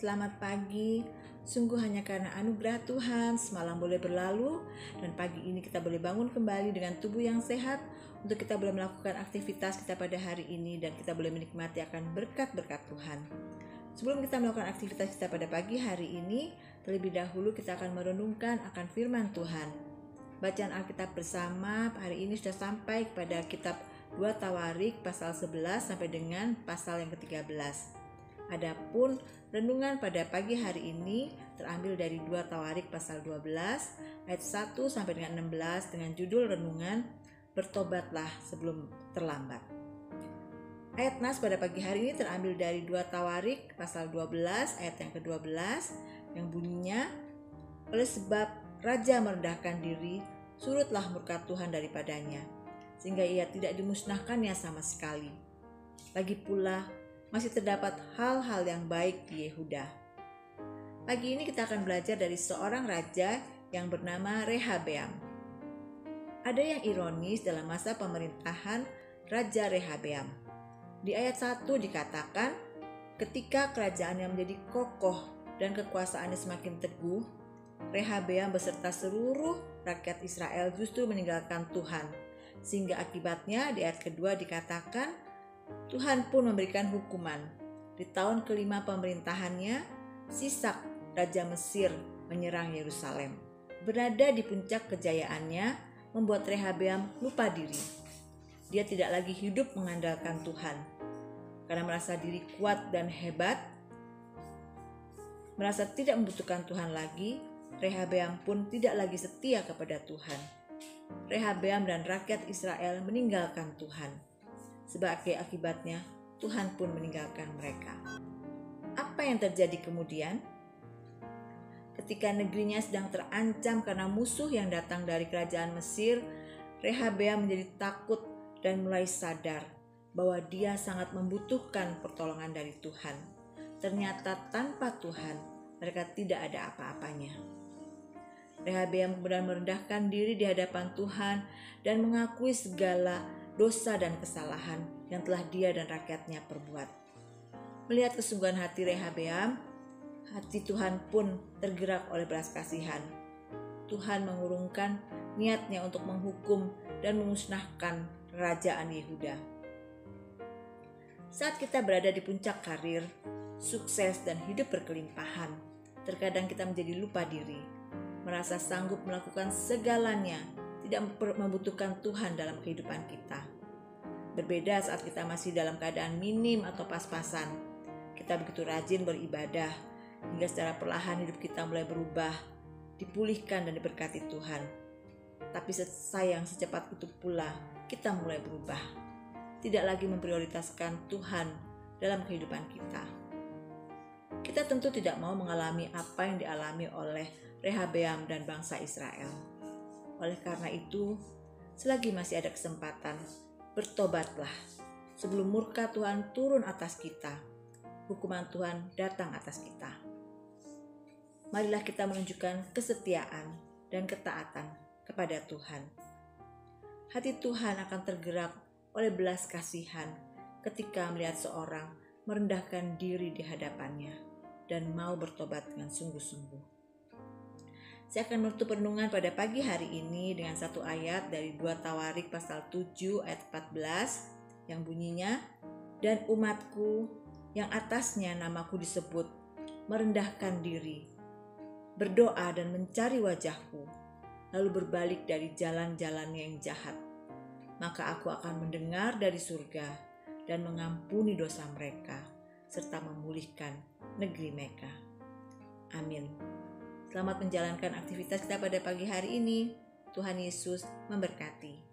Selamat pagi, sungguh hanya karena anugerah Tuhan semalam boleh berlalu dan pagi ini kita boleh bangun kembali dengan tubuh yang sehat untuk kita boleh melakukan aktivitas kita pada hari ini dan kita boleh menikmati akan berkat-berkat Tuhan. Sebelum kita melakukan aktivitas kita pada pagi hari ini, terlebih dahulu kita akan merenungkan akan firman Tuhan. Bacaan Alkitab bersama hari ini sudah sampai kepada kitab 2 Tawarik pasal 11 sampai dengan pasal yang ke-13. Adapun renungan pada pagi hari ini terambil dari 2 Tawarik pasal 12 ayat 1 sampai dengan 16 dengan judul renungan Bertobatlah sebelum terlambat. Ayat nas pada pagi hari ini terambil dari 2 Tawarik pasal 12 ayat yang ke-12 yang bunyinya, oleh sebab raja merendahkan diri, surutlah murka Tuhan daripadanya, sehingga ia tidak dimusnahkannya sama sekali. Lagi pula masih terdapat hal-hal yang baik di Yehuda. Pagi ini kita akan belajar dari seorang raja yang bernama Rehabeam. Ada yang ironis dalam masa pemerintahan Raja Rehabeam. Di ayat 1 dikatakan, ketika kerajaannya menjadi kokoh dan kekuasaannya semakin teguh, Rehabeam beserta seluruh rakyat Israel justru meninggalkan Tuhan. Sehingga akibatnya di ayat kedua dikatakan, Tuhan pun memberikan hukuman. Di tahun kelima pemerintahannya, Sisak, Raja Mesir, menyerang Yerusalem. Berada di puncak kejayaannya, membuat Rehabeam lupa diri. Dia tidak lagi hidup mengandalkan Tuhan. Karena merasa diri kuat dan hebat, merasa tidak membutuhkan Tuhan lagi, Rehabeam pun tidak lagi setia kepada Tuhan. Rehabeam dan rakyat Israel meninggalkan Tuhan. Sebagai akibatnya, Tuhan pun meninggalkan mereka. Apa yang terjadi kemudian? Ketika negerinya sedang terancam karena musuh yang datang dari kerajaan Mesir, Rehabeam menjadi takut dan mulai sadar bahwa dia sangat membutuhkan pertolongan dari Tuhan. Ternyata tanpa Tuhan, mereka tidak ada apa-apanya. Rehabeam kemudian merendahkan diri di hadapan Tuhan dan mengakui segala dosa dan kesalahan yang telah dia dan rakyatnya perbuat. Melihat kesungguhan hati Rehabeam, hati Tuhan pun tergerak oleh belas kasihan. Tuhan mengurungkan niatnya untuk menghukum dan memusnahkan kerajaan Yehuda. Saat kita berada di puncak karir, sukses dan hidup berkelimpahan, terkadang kita menjadi lupa diri, merasa sanggup melakukan segalanya, tidak membutuhkan Tuhan dalam kehidupan kita. Berbeda saat kita masih dalam keadaan minim atau pas-pasan. Kita begitu rajin beribadah, hingga secara perlahan hidup kita mulai berubah, dipulihkan dan diberkati Tuhan. Tapi sayang secepat itu pula kita mulai berubah, tidak lagi memprioritaskan Tuhan dalam kehidupan kita. Kita tentu tidak mau mengalami apa yang dialami oleh Rehabeam dan bangsa Israel. Oleh karena itu, selagi masih ada kesempatan, bertobatlah sebelum murka Tuhan turun atas kita, hukuman Tuhan datang atas kita. Marilah kita menunjukkan kesetiaan dan ketaatan kepada Tuhan. Hati Tuhan akan tergerak oleh belas kasihan ketika melihat seorang merendahkan diri di hadapannya dan mau bertobat dengan sungguh-sungguh. Saya akan menutup renungan pada pagi hari ini dengan satu ayat dari 2 Tawarik pasal 7 ayat 14 yang bunyinya, dan umatku yang atasnya namaku disebut merendahkan diri, berdoa dan mencari wajahku, lalu berbalik dari jalan-jalannya yang jahat, maka aku akan mendengar dari surga dan mengampuni dosa mereka serta memulihkan negeri mereka. Amin. Selamat menjalankan aktivitas kita pada pagi hari ini. Tuhan Yesus memberkati.